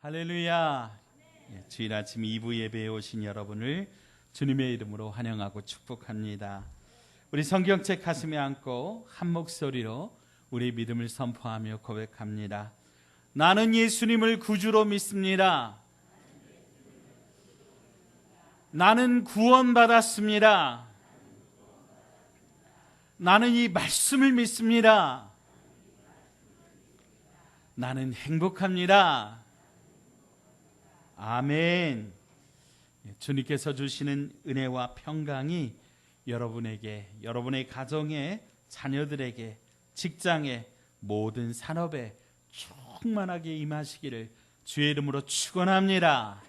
할렐루야. 주일 아침 2부 예배에 오신 여러분을 주님의 이름으로 환영하고 축복합니다. 우리 성경책 가슴에 안고 한 목소리로 우리 믿음을 선포하며 고백합니다. 나는 예수님을 구주로 믿습니다. 나는 구원받았습니다. 나는 이 말씀을 믿습니다. 나는 행복합니다. 아멘. 주님께서 주시는 은혜와 평강이 여러분에게, 여러분의 가정에, 자녀들에게, 직장에, 모든 산업에 충만하게 임하시기를 주의 이름으로 축원합니다.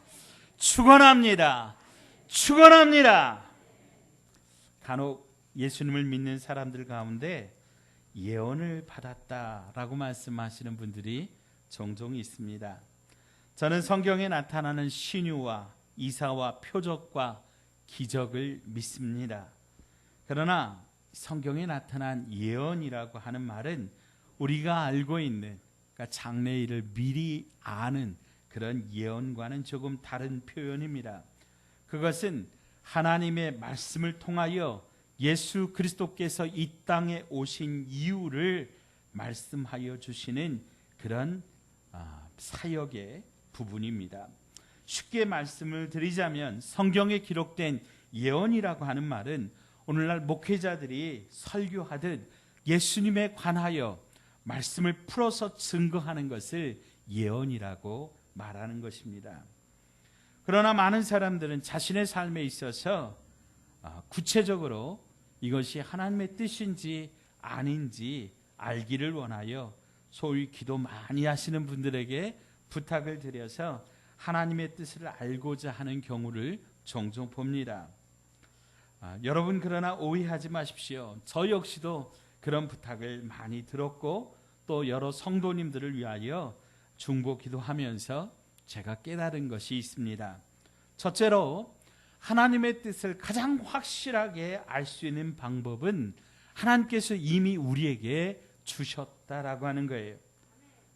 축원합니다. 축원합니다. 간혹 예수님을 믿는 사람들 가운데 예언을 받았다라고 말씀하시는 분들이 종종 있습니다. 저는 성경에 나타나는 신유와 이사와 표적과 기적을 믿습니다. 그러나 성경에 나타난 예언이라고 하는 말은 우리가 알고 있는, 그러니까 장래일을 미리 아는 그런 예언과는 조금 다른 표현입니다. 그것은 하나님의 말씀을 통하여 예수 그리스도께서 이 땅에 오신 이유를 말씀하여 주시는 그런 사역의 부분입니다. 쉽게 말씀을 드리자면 성경에 기록된 예언이라고 하는 말은 오늘날 목회자들이 설교하듯 예수님에 관하여 말씀을 풀어서 증거하는 것을 예언이라고 말하는 것입니다. 그러나 많은 사람들은 자신의 삶에 있어서 구체적으로 이것이 하나님의 뜻인지 아닌지 알기를 원하여 소위 기도 많이 하시는 분들에게 부탁을 드려서 하나님의 뜻을 알고자 하는 경우를 종종 봅니다. 여러분 그러나 오해하지 마십시오. 저 역시도 그런 부탁을 많이 들었고 또 여러 성도님들을 위하여 중보 기도하면서 제가 깨달은 것이 있습니다. 첫째로 하나님의 뜻을 가장 확실하게 알 수 있는 방법은 하나님께서 이미 우리에게 주셨다라고 하는 거예요.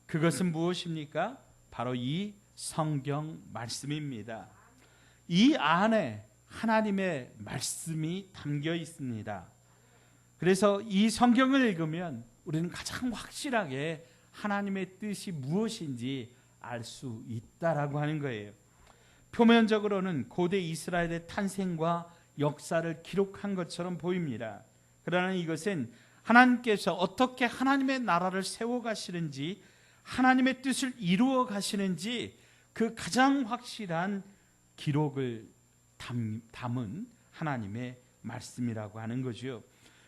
그것은 무엇입니까? 바로 이 성경 말씀입니다. 이 안에 하나님의 말씀이 담겨 있습니다. 그래서 이 성경을 읽으면 우리는 가장 확실하게 하나님의 뜻이 무엇인지 알 수 있다라고 하는 거예요. 표면적으로는 고대 이스라엘의 탄생과 역사를 기록한 것처럼 보입니다. 그러나 이것은 하나님께서 어떻게 하나님의 나라를 세워가시는지, 하나님의 뜻을 이루어 가시는지 그 가장 확실한 기록을 담은 하나님의 말씀이라고 하는 거죠.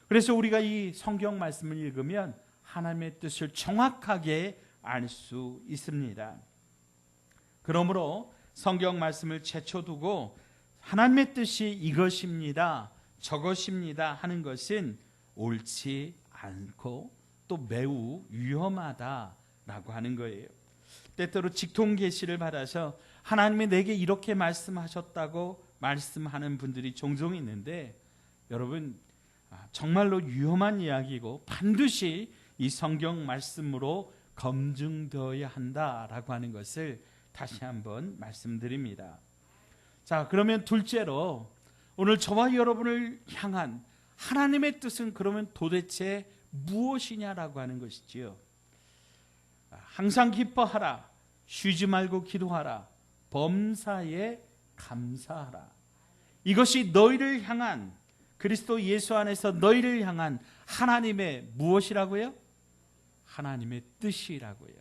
그래서 우리가 이 성경 말씀을 읽으면 하나님의 뜻을 정확하게 알 수 있습니다. 그러므로 성경 말씀을 제쳐두고 하나님의 뜻이 이것입니다, 저것입니다 하는 것은 옳지 않고 또 매우 위험하다라고 하는 거예요. 때때로 직통 계시를 받아서 하나님이 내게 이렇게 말씀하셨다고 말씀하는 분들이 종종 있는데, 여러분 정말로 위험한 이야기고 반드시 이 성경 말씀으로 검증되어야 한다라고 하는 것을 다시 한번 말씀드립니다. 자, 그러면 둘째로 오늘 저와 여러분을 향한 하나님의 뜻은 그러면 도대체 무엇이냐라고 하는 것이지요. 항상 기뻐하라, 쉬지 말고 기도하라, 범사에 감사하라. 이것이 너희를 향한, 그리스도 예수 안에서 너희를 향한 하나님의 무엇이라고요? 하나님의 뜻이라고요.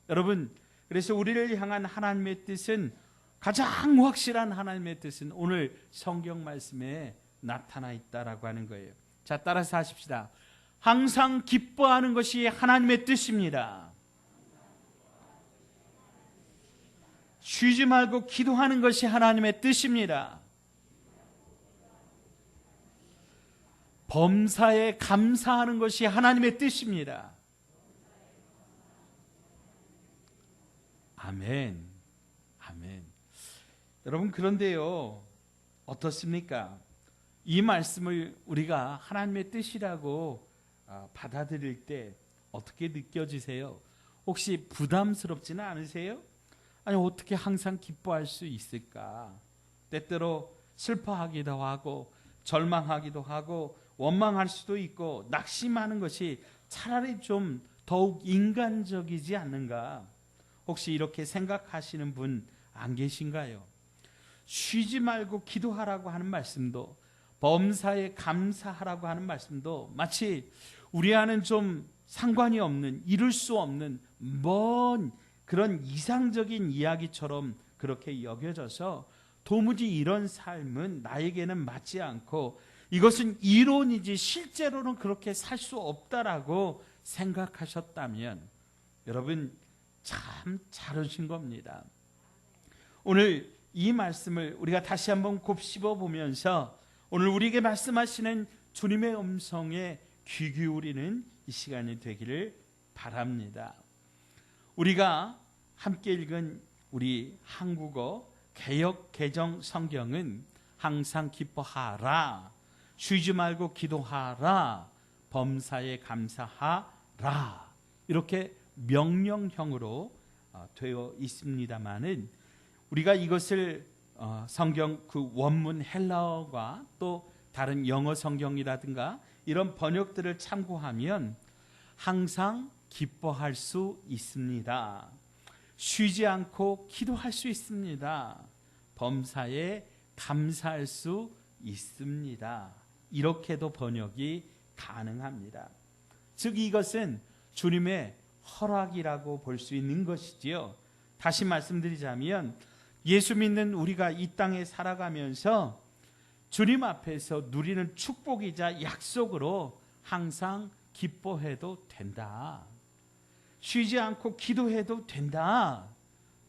여러분, 그래서 우리를 향한 하나님의 뜻은, 가장 확실한 하나님의 뜻은 오늘 성경 말씀에 나타나 있다라고 하는 거예요. 자, 따라서 하십시다. 항상 기뻐하는 것이 하나님의 뜻입니다. 쉬지 말고 기도하는 것이 하나님의 뜻입니다. 범사에 감사하는 것이 하나님의 뜻입니다. 아멘. 아멘. 여러분, 그런데요, 어떻습니까? 이 말씀을 우리가 하나님의 뜻이라고 받아들일 때 어떻게 느껴지세요? 혹시 부담스럽지는 않으세요? 아니 어떻게 항상 기뻐할 수 있을까? 때때로 슬퍼하기도 하고 절망하기도 하고 원망할 수도 있고 낙심하는 것이 차라리 좀 더욱 인간적이지 않는가? 혹시 이렇게 생각하시는 분 안 계신가요? 쉬지 말고 기도하라고 하는 말씀도, 범사에 감사하라고 하는 말씀도 마치 우리와는 좀 상관이 없는, 이룰 수 없는 먼 그런 이상적인 이야기처럼 그렇게 여겨져서 도무지 이런 삶은 나에게는 맞지 않고 이것은 이론이지 실제로는 그렇게 살 수 없다라고 생각하셨다면 여러분 참 잘하신 겁니다. 오늘 이 말씀을 우리가 다시 한번 곱씹어 보면서 오늘 우리에게 말씀하시는 주님의 음성에 귀 기울이는 이 시간이 되기를 바랍니다. 우리가 함께 읽은 우리 한국어 개역 개정 성경은 항상 기뻐하라, 쉬지 말고 기도하라, 범사에 감사하라 이렇게 명령형으로 되어 있습니다마는 우리가 이것을 성경 그 원문 헬라어과 또 다른 영어 성경이라든가 이런 번역들을 참고하면 항상 기뻐할 수 있습니다. 쉬지 않고 기도할 수 있습니다. 범사에 감사할 수 있습니다. 이렇게도 번역이 가능합니다. 즉 이것은 주님의 허락이라고 볼 수 있는 것이지요. 다시 말씀드리자면 예수 믿는 우리가 이 땅에 살아가면서 주님 앞에서 누리는 축복이자 약속으로 항상 기뻐해도 된다. 쉬지 않고 기도해도 된다.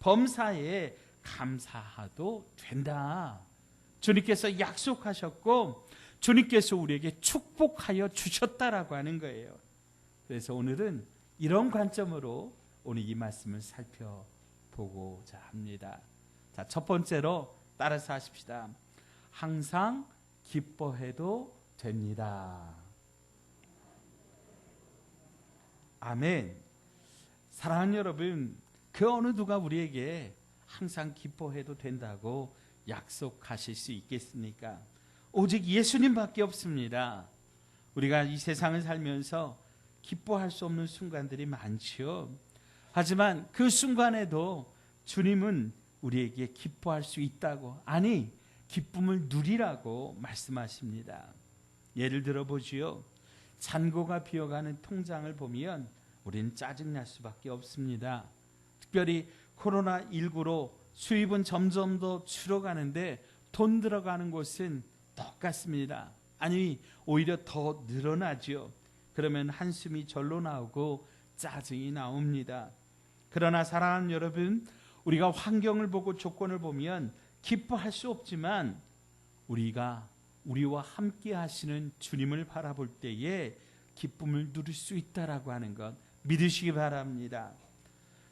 범사에 감사해도 된다. 주님께서 약속하셨고 주님께서 우리에게 축복하여 주셨다라고 하는 거예요. 그래서 오늘은 이런 관점으로 오늘 이 말씀을 살펴보고자 합니다. 자, 첫 번째로 따라서 하십시다. 항상 기뻐해도 됩니다. 아멘. 사랑하는 여러분, 그 어느 누가 우리에게 항상 기뻐해도 된다고 약속하실 수 있겠습니까? 오직 예수님밖에 없습니다. 우리가 이 세상을 살면서 기뻐할 수 없는 순간들이 많지요. 하지만 그 순간에도 주님은 우리에게 기뻐할 수 있다고, 아니 기쁨을 누리라고 말씀하십니다. 예를 들어 보지요. 잔고가 비어가는 통장을 보면 우리는 짜증날 수밖에 없습니다. 특별히 코로나19로 수입은 점점 더 줄어가는데 돈 들어가는 곳은 똑같습니다. 아니 오히려 더 늘어나죠. 그러면 한숨이 절로 나오고 짜증이 나옵니다. 그러나 사랑하는 여러분, 우리가 환경을 보고 조건을 보면 기뻐할 수 없지만 우리와 함께 하시는 주님을 바라볼 때에 기쁨을 누릴 수 있다라고 하는 것 믿으시기 바랍니다.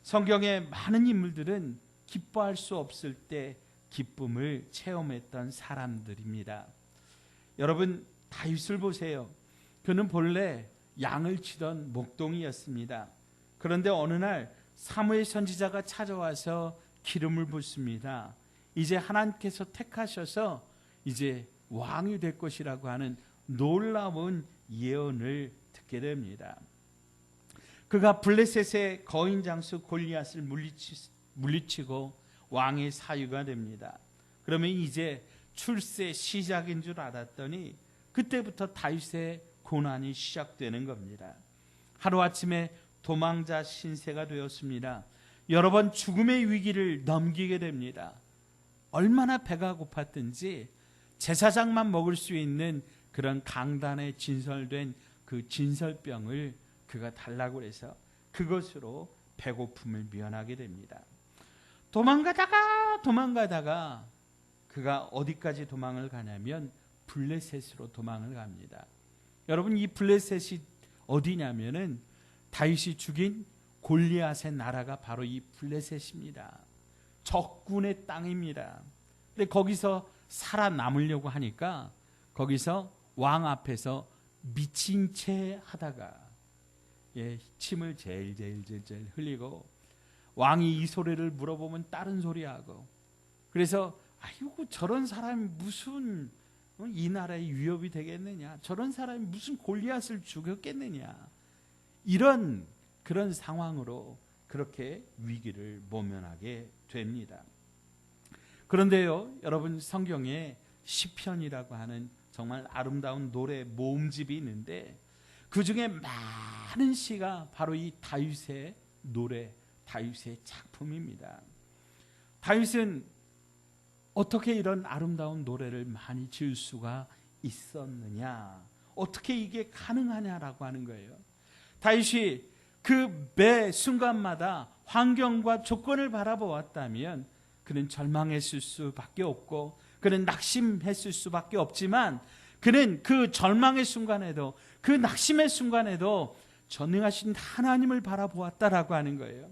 성경의 많은 인물들은 기뻐할 수 없을 때 기쁨을 체험했던 사람들입니다. 여러분 다윗을 보세요. 그는 본래 양을 치던 목동이었습니다. 그런데 어느 날 사무엘 선지자가 찾아와서 기름을 붓습니다. 이제 하나님께서 택하셔서 이제 왕이 될 것이라고 하는 놀라운 예언을 듣게 됩니다. 그가 블레셋의 거인 장수 골리앗을 물리치고 왕의 사유가 됩니다. 그러면 이제 출세 시작인 줄 알았더니 그때부터 다윗의 고난이 시작되는 겁니다. 하루아침에 도망자 신세가 되었습니다. 여러 번 죽음의 위기를 넘기게 됩니다. 얼마나 배가 고팠든지 제사장만 먹을 수 있는 그런 강단에 진설된 그 진설병을 그가 달라고 해서 그것으로 배고픔을 면하게 됩니다. 도망가다가 그가 어디까지 도망을 가냐면 블레셋으로 도망을 갑니다. 여러분 이 블레셋이 어디냐면은 다윗이 죽인 골리앗의 나라가 바로 이 블레셋입니다. 적군의 땅입니다. 근데 거기서 살아남으려고 하니까 거기서 왕 앞에서 미친 채 하다가 침을 제일 흘리고 왕이 이 소리를 물어보면 다른 소리하고, 그래서 아이고 저런 사람이 무슨 이 나라의 위협이 되겠느냐, 저런 사람이 무슨 골리앗을 죽였겠느냐, 이런 그런 상황으로 그렇게 위기를 모면하게 됩니다. 그런데요, 여러분, 성경에 시편이라고 하는 정말 아름다운 노래 모음집이 있는데 그 중에 많은 시가 바로 이 다윗의 노래, 다윗의 작품입니다. 다윗은 어떻게 이런 아름다운 노래를 많이 지을 수가 있었느냐, 어떻게 이게 가능하냐라고 하는 거예요. 다윗이 그 매 순간마다 환경과 조건을 바라보았다면 그는 절망했을 수밖에 없고, 그는 낙심했을 수밖에 없지만, 그는 그 절망의 순간에도, 그 낙심의 순간에도 전능하신 하나님을 바라보았다라고 하는 거예요.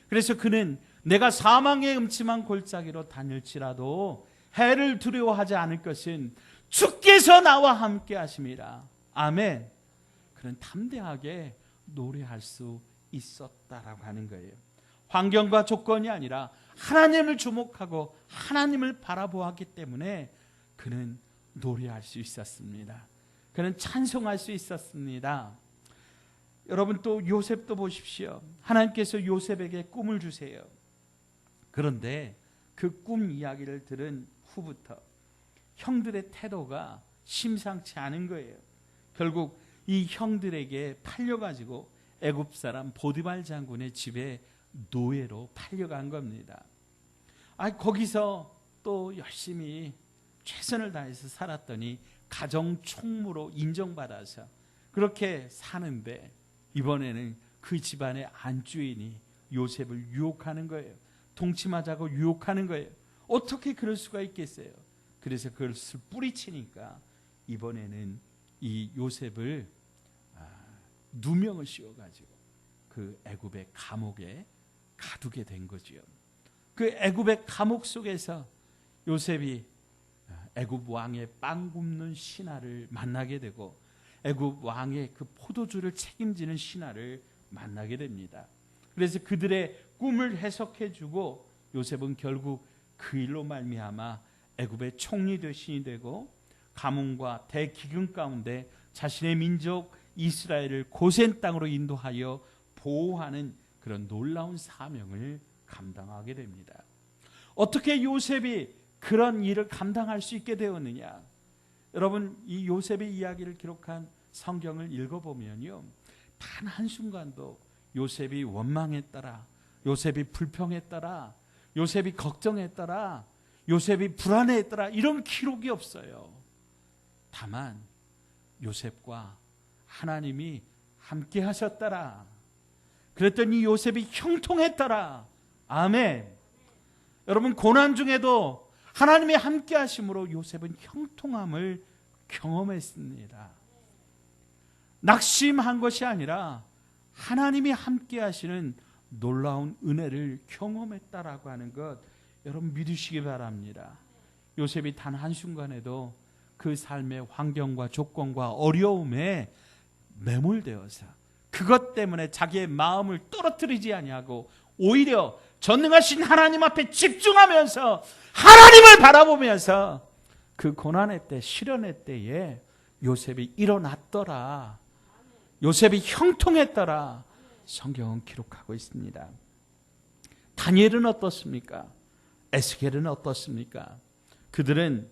그래서 그는 내가 사망의 음침한 골짜기로 다닐지라도 해를 두려워하지 않을 것은 주께서 나와 함께 하심이라. 아멘. 그는 담대하게 노래할 수 있었다라고 하는 거예요. 환경과 조건이 아니라 하나님을 주목하고 하나님을 바라보았기 때문에 그는 노래할 수 있었습니다. 그는 찬송할 수 있었습니다. 여러분, 또 요셉도 보십시오. 하나님께서 요셉에게 꿈을 주세요. 그런데 그 꿈 이야기를 들은 후부터 형들의 태도가 심상치 않은 거예요. 결국 이 형들에게 팔려가지고 애굽 사람 보디발 장군의 집에 노예로 팔려간 겁니다. 거기서 또 열심히 최선을 다해서 살았더니 가정 총무로 인정받아서 그렇게 사는데, 이번에는 그 집안의 안주인이 요셉을 유혹하는 거예요. 동침하자고 유혹하는 거예요. 어떻게 그럴 수가 있겠어요? 그래서 그것을 뿌리치니까 이번에는 이 요셉을 누명을 씌워가지고 그 애굽의 감옥에 가두게 된 거지요. 그 애굽의 감옥 속에서 요셉이 애굽 왕의 빵 굽는 신하를 만나게 되고, 애굽 왕의 그 포도주를 책임지는 신하를 만나게 됩니다. 그래서 그들의 꿈을 해석해주고 요셉은 결국 그 일로 말미암아 애굽의 총리 대신이 되고 가뭄과 대기근 가운데 자신의 민족 이스라엘을 고센 땅으로 인도하여 보호하는 그런 놀라운 사명을 감당하게 됩니다. 어떻게 요셉이 그런 일을 감당할 수 있게 되었느냐? 여러분, 이 요셉의 이야기를 기록한 성경을 읽어보면요, 단 한순간도 요셉이 원망했더라, 요셉이 불평했더라, 요셉이 걱정했더라, 요셉이 불안해했더라, 이런 기록이 없어요. 다만 요셉과 하나님이 함께 하셨더라, 그랬더니 요셉이 형통했더라. 아멘. 여러분, 고난 중에도 하나님이 함께 하심으로 요셉은 형통함을 경험했습니다. 낙심한 것이 아니라 하나님이 함께 하시는 놀라운 은혜를 경험했다라고 하는 것, 여러분 믿으시기 바랍니다. 요셉이 단 한순간에도 그 삶의 환경과 조건과 어려움에 매몰되어서 그것 때문에 자기의 마음을 떨어뜨리지 아니하고 오히려 전능하신 하나님 앞에 집중하면서 하나님을 바라보면서 그 고난의 때, 시련의 때에 요셉이 일어났더라, 요셉이 형통했더라, 성경은 기록하고 있습니다. 다니엘은 어떻습니까? 에스겔은 어떻습니까? 그들은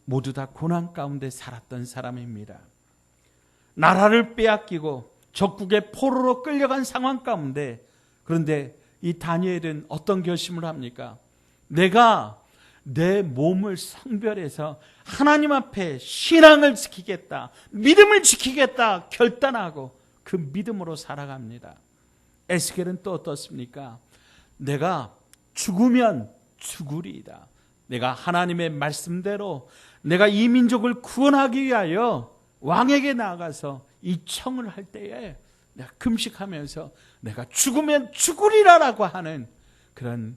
모두 다 고난 가운데 살았던 사람입니다. 나라를 빼앗기고 적국의 포로로 끌려간 상황 가운데, 그런데 이 다니엘은 어떤 결심을 합니까? 내가 내 몸을 성별해서 하나님 앞에 신앙을 지키겠다, 믿음을 지키겠다 결단하고 그 믿음으로 살아갑니다. 에스겔은 또 어떻습니까? 내가 죽으면 죽으리이다. 내가 하나님의 말씀대로 내가 이 민족을 구원하기 위하여 왕에게 나아가서 이 청을 할 때에 내가 금식하면서 내가 죽으면 죽으리라라고 하는 그런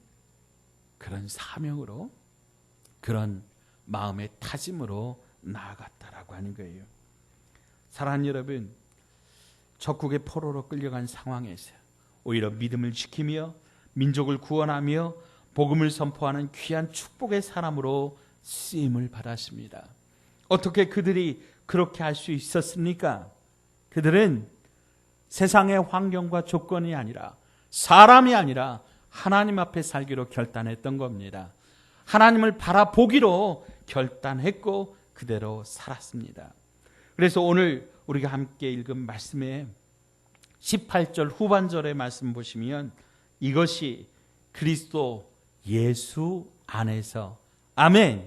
사명으로, 그런 마음의 다짐으로 나아갔다라고 하는 거예요. 사랑하는 여러분, 적국의 포로로 끌려간 상황에서 오히려 믿음을 지키며 민족을 구원하며 복음을 선포하는 귀한 축복의 사람으로 쓰임을 받았습니다. 어떻게 그들이 그렇게 할 수 있었습니까? 그들은 세상의 환경과 조건이 아니라, 사람이 아니라 하나님 앞에 살기로 결단했던 겁니다. 하나님을 바라보기로 결단했고 그대로 살았습니다. 그래서 오늘 우리가 함께 읽은 말씀에 18절 후반절의 말씀 보시면 이것이 그리스도 예수 안에서, 아멘,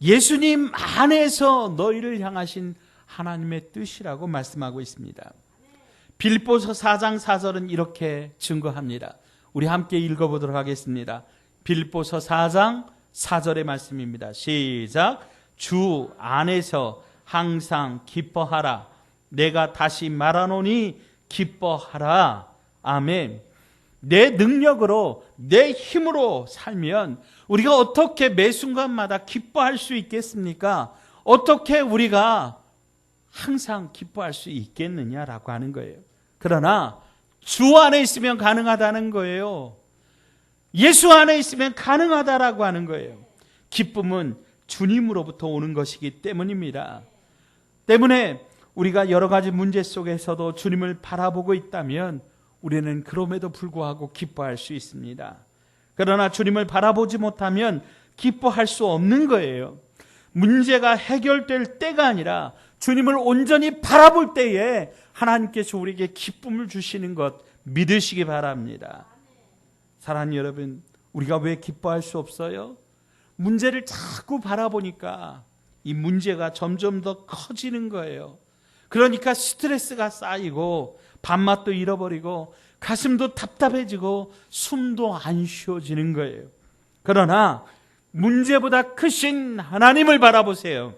예수님 안에서 너희를 향하신 하나님의 뜻이라고 말씀하고 있습니다. 빌립보서 4장 4절은 이렇게 증거합니다. 우리 함께 읽어보도록 하겠습니다. 빌립보서 4장 4절의 말씀입니다. 시작. 주 안에서 항상 기뻐하라. 내가 다시 말하노니 기뻐하라. 아멘. 내 능력으로, 내 힘으로 살면 우리가 어떻게 매 순간마다 기뻐할 수 있겠습니까? 어떻게 우리가 항상 기뻐할 수 있겠느냐라고 하는 거예요. 그러나 주 안에 있으면 가능하다는 거예요. 예수 안에 있으면 가능하다라고 하는 거예요. 기쁨은 주님으로부터 오는 것이기 때문입니다. 때문에 우리가 여러 가지 문제 속에서도 주님을 바라보고 있다면 우리는 그럼에도 불구하고 기뻐할 수 있습니다. 그러나 주님을 바라보지 못하면 기뻐할 수 없는 거예요. 문제가 해결될 때가 아니라 주님을 온전히 바라볼 때에 하나님께서 우리에게 기쁨을 주시는 것 믿으시기 바랍니다. 사랑하는 여러분, 우리가 왜 기뻐할 수 없어요? 문제를 자꾸 바라보니까 이 문제가 점점 더 커지는 거예요. 그러니까 스트레스가 쌓이고 밥맛도 잃어버리고 가슴도 답답해지고 숨도 안 쉬어지는 거예요. 그러나 문제보다 크신 하나님을 바라보세요.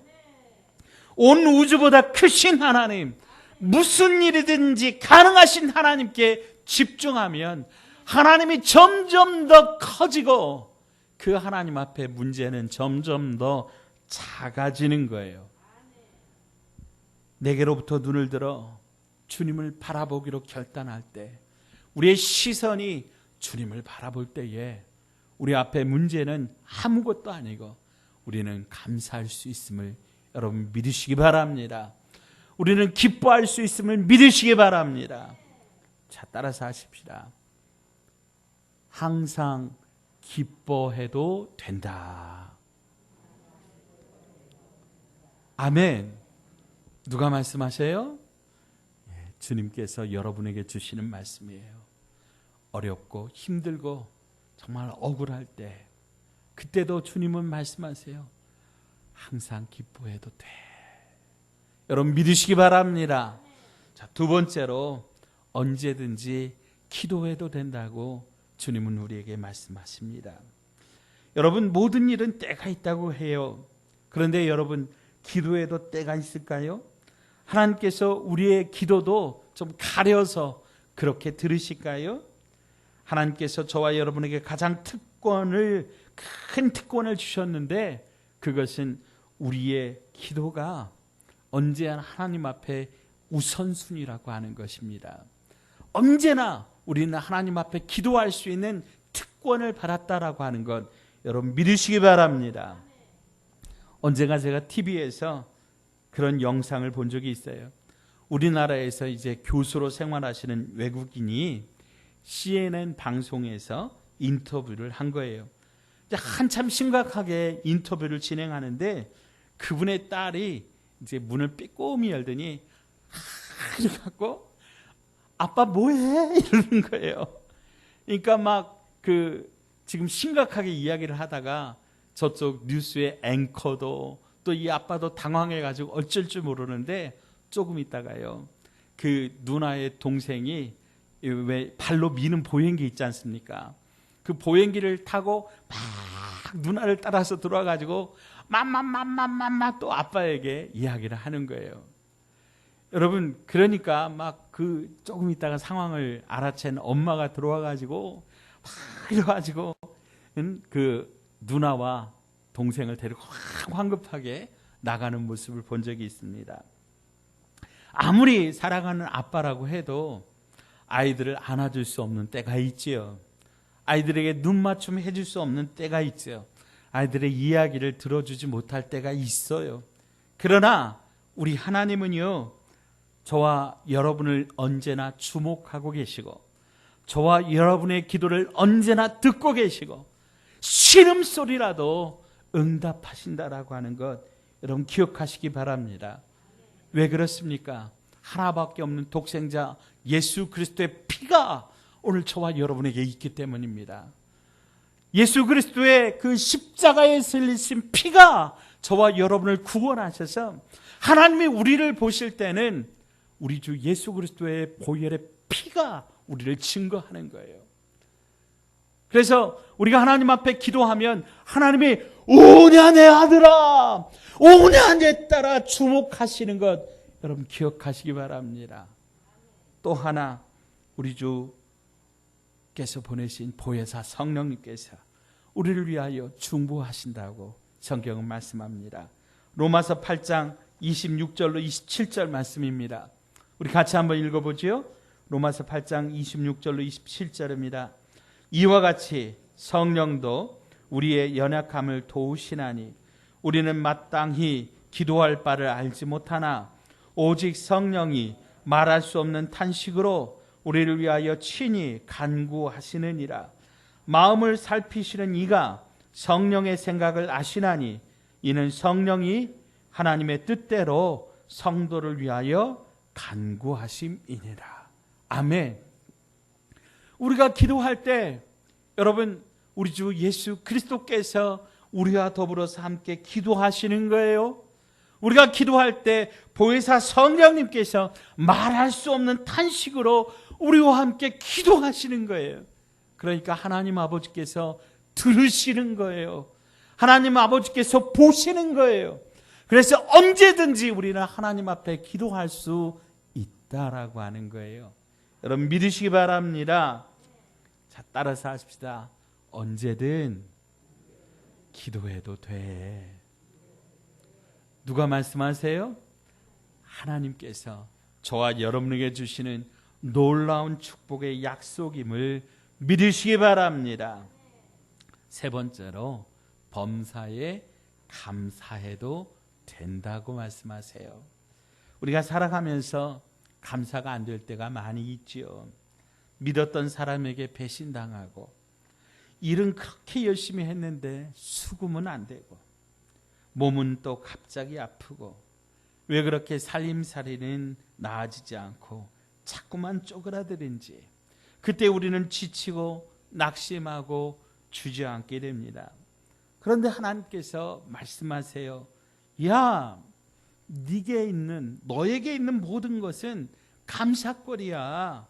온 우주보다 크신 하나님, 무슨 일이든지 가능하신 하나님께 집중하면 하나님이 점점 더 커지고 그 하나님 앞에 문제는 점점 더 작아지는 거예요. 내게로부터 눈을 들어 주님을 바라보기로 결단할 때, 우리의 시선이 주님을 바라볼 때에 우리 앞에 문제는 아무것도 아니고 우리는 감사할 수 있음을 여러분 믿으시기 바랍니다. 우리는 기뻐할 수 있음을 믿으시기 바랍니다. 자, 따라서 하십시다. 항상 기뻐해도 된다. 아멘. 누가 말씀하세요? 주님께서 여러분에게 주시는 말씀이에요. 어렵고 힘들고 정말 억울할 때, 그때도 주님은 말씀하세요. 항상 기뻐해도 돼. 여러분 믿으시기 바랍니다. 자, 두 번째로 언제든지 기도해도 된다고 주님은 우리에게 말씀하십니다. 여러분, 모든 일은 때가 있다고 해요. 그런데 여러분, 기도에도 때가 있을까요? 하나님께서 우리의 기도도 좀 가려서 그렇게 들으실까요? 하나님께서 저와 여러분에게 가장 큰 특권을 주셨는데, 그것은 우리의 기도가 언제나 하나님 앞에 우선순위라고 하는 것입니다. 언제나 우리는 하나님 앞에 기도할 수 있는 특권을 받았다라고 하는 것 여러분 믿으시기 바랍니다. 언젠가 제가 TV에서 그런 영상을 본 적이 있어요. 우리나라에서 이제 교수로 생활하시는 외국인이 CNN 방송에서 인터뷰를 한 거예요. 한참 심각하게 인터뷰를 진행하는데 그분의 딸이 이제 문을 빼꼼히 열더니 이래갖고 아빠 뭐해? 이러는 거예요. 그러니까 막 지금 심각하게 이야기를 하다가 저쪽 뉴스의 앵커도 또 이 아빠도 당황해가지고 어쩔 줄 모르는데 조금 있다가요. 그 누나의 동생이 왜 발로 미는 보행기 있지 않습니까? 그 보행기를 타고 막 누나를 따라서 들어와가지고 맘맘맘맘맘 또 아빠에게 이야기를 하는 거예요. 여러분, 그러니까 막 조금 있다가 상황을 알아챈 엄마가 들어와가지고 막 이래가지고 그 누나와 동생을 데리고 황급하게 나가는 모습을 본 적이 있습니다. 아무리 사랑하는 아빠라고 해도 아이들을 안아줄 수 없는 때가 있지요. 아이들에게 눈맞춤 해줄 수 없는 때가 있죠. 아이들의 이야기를 들어주지 못할 때가 있어요. 그러나 우리 하나님은요, 저와 여러분을 언제나 주목하고 계시고 저와 여러분의 기도를 언제나 듣고 계시고 신음소리라도 응답하신다라고 하는 것 여러분 기억하시기 바랍니다. 왜 그렇습니까? 하나밖에 없는 독생자 예수 그리스도의 피가 오늘 저와 여러분에게 있기 때문입니다. 예수 그리스도의 그 십자가에 흘리신 피가 저와 여러분을 구원하셔서 하나님이 우리를 보실 때는 우리 주 예수 그리스도의 보혈의 피가 우리를 증거하는 거예요. 그래서 우리가 하나님 앞에 기도하면 하나님이 오냐 내 아들아, 오냐 내 딸아 주목하시는 것 여러분 기억하시기 바랍니다. 또 하나 우리 주께서 보내신 보혜사 성령님께서 우리를 위하여 중보하신다고 성경은 말씀합니다. 로마서 8장 26절로 27절 말씀입니다. 우리 같이 한번 읽어보죠. 로마서 8장 26절로 27절입니다. 이와 같이 성령도 우리의 연약함을 도우시나니 우리는 마땅히 기도할 바를 알지 못하나 오직 성령이 말할 수 없는 탄식으로 우리를 위하여 친히 간구하시느니라. 마음을 살피시는 이가 성령의 생각을 아시나니 이는 성령이 하나님의 뜻대로 성도를 위하여 간구하심이니라. 아멘. 우리가 기도할 때 여러분 우리 주 예수 그리스도께서 우리와 더불어서 함께 기도하시는 거예요. 우리가 기도할 때 보혜사 성령님께서 말할 수 없는 탄식으로 우리와 함께 기도하시는 거예요. 그러니까 하나님 아버지께서 들으시는 거예요. 하나님 아버지께서 보시는 거예요. 그래서 언제든지 우리는 하나님 앞에 기도할 수 있다라고 하는 거예요. 여러분 믿으시기 바랍니다. 자, 따라서 하십시다. 언제든 기도해도 돼. 누가 말씀하세요? 하나님께서 저와 여러분에게 주시는 놀라운 축복의 약속임을 믿으시기 바랍니다. 세 번째로 범사에 감사해도 된다고 말씀하세요. 우리가 살아가면서 감사가 안 될 때가 많이 있지요. 믿었던 사람에게 배신당하고 일은 그렇게 열심히 했는데 수금은 안 되고 몸은 또 갑자기 아프고 왜 그렇게 살림살이는 나아지지 않고 자꾸만 쪼그라드는지 그때 우리는 지치고 낙심하고 주저앉게 됩니다. 그런데 하나님께서 말씀하세요. 야, 너에게 있는 모든 것은 감사거리야.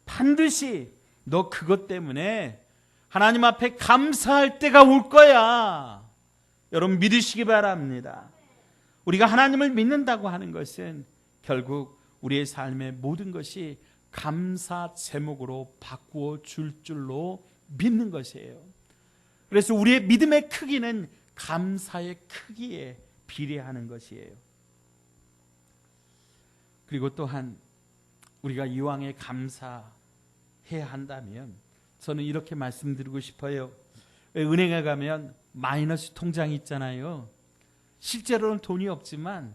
반드시 너 그것 때문에 하나님 앞에 감사할 때가 올 거야. 여러분 믿으시기 바랍니다. 우리가 하나님을 믿는다고 하는 것은 결국 우리의 삶의 모든 것이 감사 제목으로 바꾸어 줄 줄로 믿는 것이에요. 그래서 우리의 믿음의 크기는 감사의 크기에 비례하는 것이에요. 그리고 또한 우리가 이왕에 감사해야 한다면 저는 이렇게 말씀드리고 싶어요. 은행에 가면 마이너스 통장이 있잖아요. 실제로는 돈이 없지만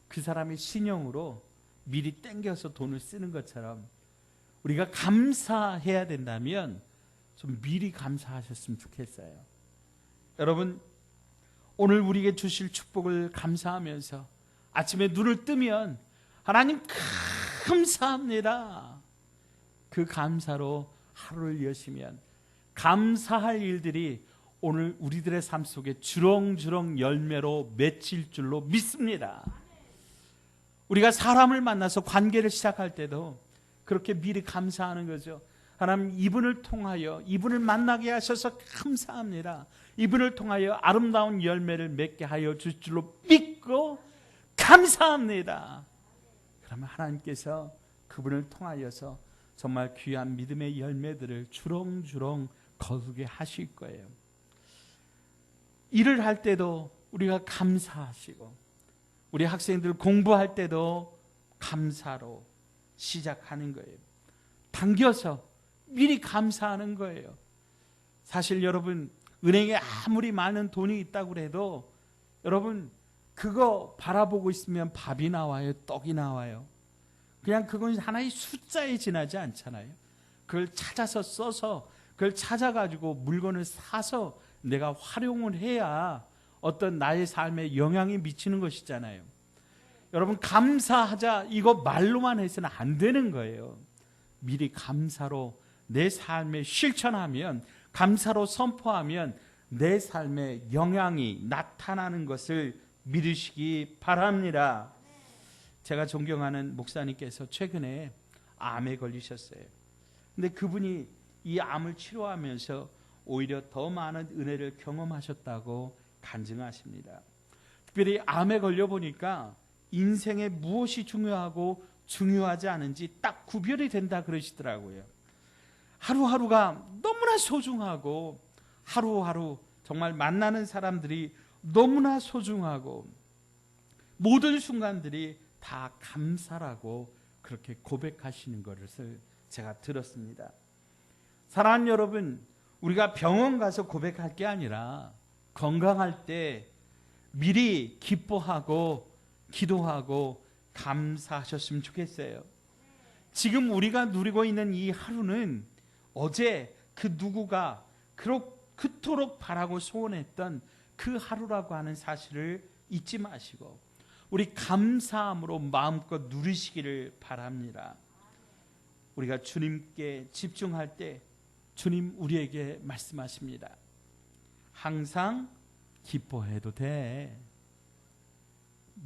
그 사람의 신용으로 미리 땡겨서 돈을 쓰는 것처럼 우리가 감사해야 된다면 좀 미리 감사하셨으면 좋겠어요. 여러분 오늘 우리에게 주실 축복을 감사하면서 아침에 눈을 뜨면 하나님 감사합니다. 그 감사로 하루를 여시면 감사할 일들이 오늘 우리들의 삶 속에 주렁주렁 열매로 맺힐 줄로 믿습니다. 우리가 사람을 만나서 관계를 시작할 때도 그렇게 미리 감사하는 거죠. 하나님 이분을 통하여 이분을 만나게 하셔서 감사합니다. 이분을 통하여 아름다운 열매를 맺게 하여 줄 줄로 믿고 감사합니다. 그러면 하나님께서 그분을 통하여서 정말 귀한 믿음의 열매들을 주렁주렁 거두게 하실 거예요. 일을 할 때도 우리가 감사하시고 우리 학생들 공부할 때도 감사로 시작하는 거예요. 당겨서 미리 감사하는 거예요. 사실 여러분, 은행에 아무리 많은 돈이 있다고 해도 여러분, 그거 바라보고 있으면 밥이 나와요, 떡이 나와요? 그냥 그건 하나의 숫자에 지나지 않잖아요. 그걸 찾아서 써서, 그걸 찾아가지고 물건을 사서 내가 활용을 해야 어떤 나의 삶에 영향이 미치는 것이잖아요. 여러분, 감사하자 이거 말로만 해서는 안 되는 거예요. 미리 감사로 내 삶에 실천하면, 감사로 선포하면 내 삶에 영향이 나타나는 것을 믿으시기 바랍니다. 제가 존경하는 목사님께서 최근에 암에 걸리셨어요. 근데 그분이 이 암을 치료하면서 오히려 더 많은 은혜를 경험하셨다고 간증하십니다. 특별히 암에 걸려보니까 인생에 무엇이 중요하고 중요하지 않은지 딱 구별이 된다 그러시더라고요. 하루하루가 너무나 소중하고, 하루하루 정말 만나는 사람들이 너무나 소중하고, 모든 순간들이 다 감사라고 그렇게 고백하시는 것을 제가 들었습니다. 사랑하는 여러분, 우리가 병원 가서 고백할 게 아니라 건강할 때 미리 기뻐하고 기도하고 감사하셨으면 좋겠어요. 지금 우리가 누리고 있는 이 하루는 어제 그 누구가 그토록 바라고 소원했던 그 하루라고 하는 사실을 잊지 마시고 우리 감사함으로 마음껏 누리시기를 바랍니다. 우리가 주님께 집중할 때 주님 우리에게 말씀하십니다. 항상 기뻐해도 돼.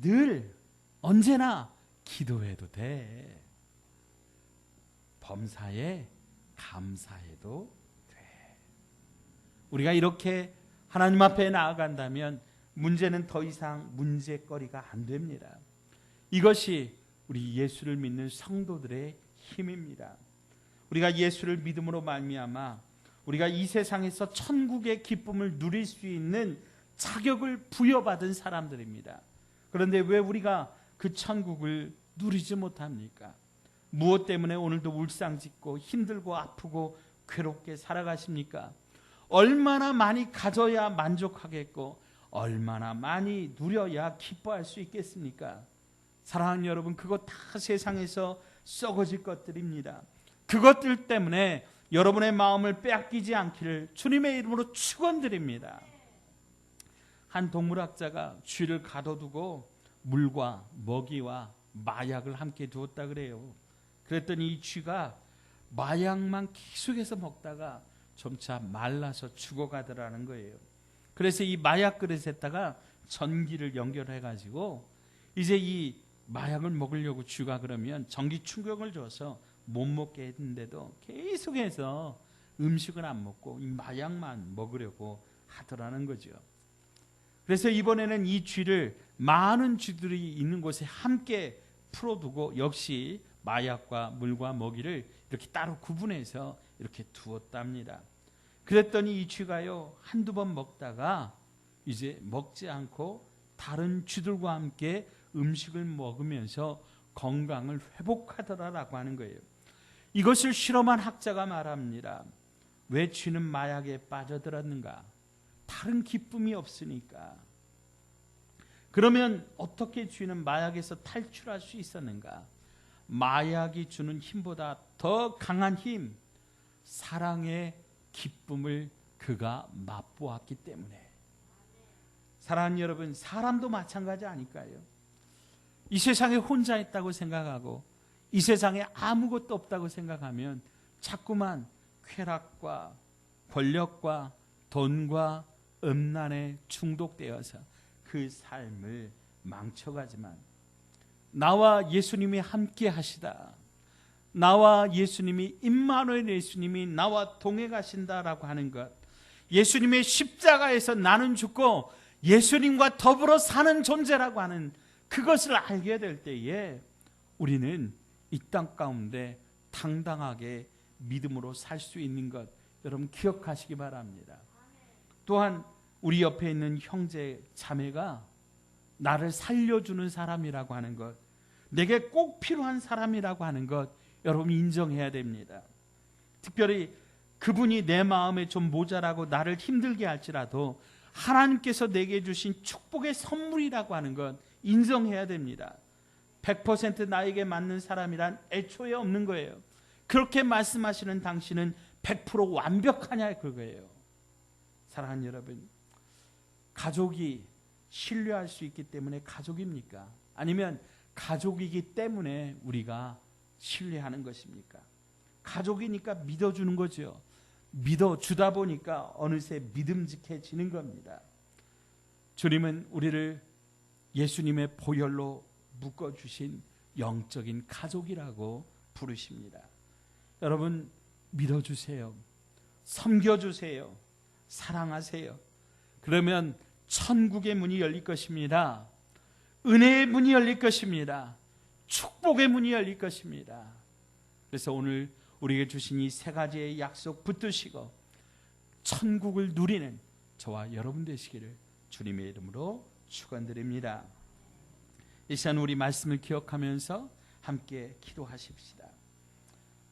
늘 언제나 기도해도 돼. 범사에 감사해도 돼. 우리가 이렇게 하나님 앞에 나아간다면 문제는 더 이상 문제거리가 안 됩니다. 이것이 우리 예수를 믿는 성도들의 힘입니다. 우리가 예수를 믿음으로 말미암아 우리가 이 세상에서 천국의 기쁨을 누릴 수 있는 자격을 부여받은 사람들입니다. 그런데 왜 우리가 그 천국을 누리지 못합니까? 무엇 때문에 오늘도 울상짓고 힘들고 아프고 괴롭게 살아가십니까? 얼마나 많이 가져야 만족하겠고 얼마나 많이 누려야 기뻐할 수 있겠습니까? 사랑하는 여러분, 그것 다 세상에서 썩어질 것들입니다. 그것들 때문에 여러분의 마음을 빼앗기지 않기를 주님의 이름으로 축원드립니다. 한 동물학자가 쥐를 가둬두고 물과 먹이와 마약을 함께 두었다 그래요. 그랬더니 이 쥐가 마약만 계속해서 먹다가 점차 말라서 죽어가더라는 거예요. 그래서 이 마약 그릇에다가 전기를 연결해가지고 이제 이 마약을 먹으려고 쥐가 그러면 전기 충격을 줘서 못 먹게 했는데도 계속해서 음식은 안 먹고 이 마약만 먹으려고 하더라는 거죠. 그래서 이번에는 이 쥐를 많은 쥐들이 있는 곳에 함께 풀어두고 역시 마약과 물과 먹이를 이렇게 따로 구분해서 이렇게 두었답니다. 그랬더니 이 쥐가요 한두 번 먹다가 이제 먹지 않고 다른 쥐들과 함께 음식을 먹으면서 건강을 회복하더라라고 하는 거예요. 이것을 실험한 학자가 말합니다. 왜 쥐는 마약에 빠져들었는가? 다른 기쁨이 없으니까. 그러면 어떻게 쥐는 마약에서 탈출할 수 있었는가? 마약이 주는 힘보다 더 강한 힘, 사랑의 기쁨을 그가 맛보았기 때문에. 사랑하는 여러분, 사람도 마찬가지 아닐까요? 이 세상에 혼자 있다고 생각하고 이 세상에 아무것도 없다고 생각하면 자꾸만 쾌락과 권력과 돈과 음란에 중독되어서 그 삶을 망쳐가지만 나와 예수님이 함께 하시다, 나와 예수님이 임마누엘 예수님이 나와 동행하신다라고 하는 것, 예수님의 십자가에서 나는 죽고 예수님과 더불어 사는 존재라고 하는 그것을 알게 될 때에 우리는 이 땅 가운데 당당하게 믿음으로 살 수 있는 것 여러분 기억하시기 바랍니다. 또한 우리 옆에 있는 형제 자매가 나를 살려주는 사람이라고 하는 것, 내게 꼭 필요한 사람이라고 하는 것 여러분 인정해야 됩니다. 특별히 그분이 내 마음에 좀 모자라고 나를 힘들게 할지라도 하나님께서 내게 주신 축복의 선물이라고 하는 건 인정해야 됩니다. 100% 나에게 맞는 사람이란 애초에 없는 거예요. 그렇게 말씀하시는 당신은 100% 완벽하냐 그거예요. 사랑하는 여러분, 가족이 신뢰할 수 있기 때문에 가족입니까? 아니면 가족이기 때문에 우리가 신뢰하는 것입니까? 가족이니까 믿어주는 거죠. 믿어주다 보니까 어느새 믿음직해지는 겁니다. 주님은 우리를 예수님의 보혈로 묶어주신 영적인 가족이라고 부르십니다. 여러분, 믿어주세요. 섬겨주세요. 사랑하세요. 그러면 천국의 문이 열릴 것입니다. 은혜의 문이 열릴 것입니다. 축복의 문이 열릴 것입니다. 그래서 오늘 우리에게 주신 이 세 가지의 약속 붙드시고 천국을 누리는 저와 여러분 되시기를 주님의 이름으로 축원드립니다. 이 시간 우리 말씀을 기억하면서 함께 기도하십시다.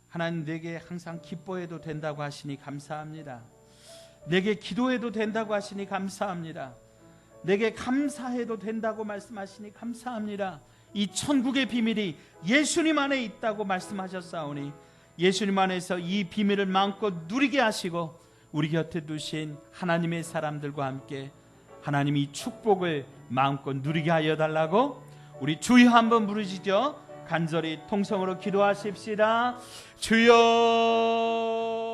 하나님, 내게 항상 기뻐해도 된다고 하시니 감사합니다. 내게 기도해도 된다고 하시니 감사합니다. 내게 감사해도 된다고 말씀하시니 감사합니다. 이 천국의 비밀이 예수님 안에 있다고 말씀하셨사오니 예수님 안에서 이 비밀을 마음껏 누리게 하시고 우리 곁에 두신 하나님의 사람들과 함께 하나님이 이 축복을 마음껏 누리게 하여 달라고 우리 주여 한번 부르시죠. 간절히 통성으로 기도하십시다. 주여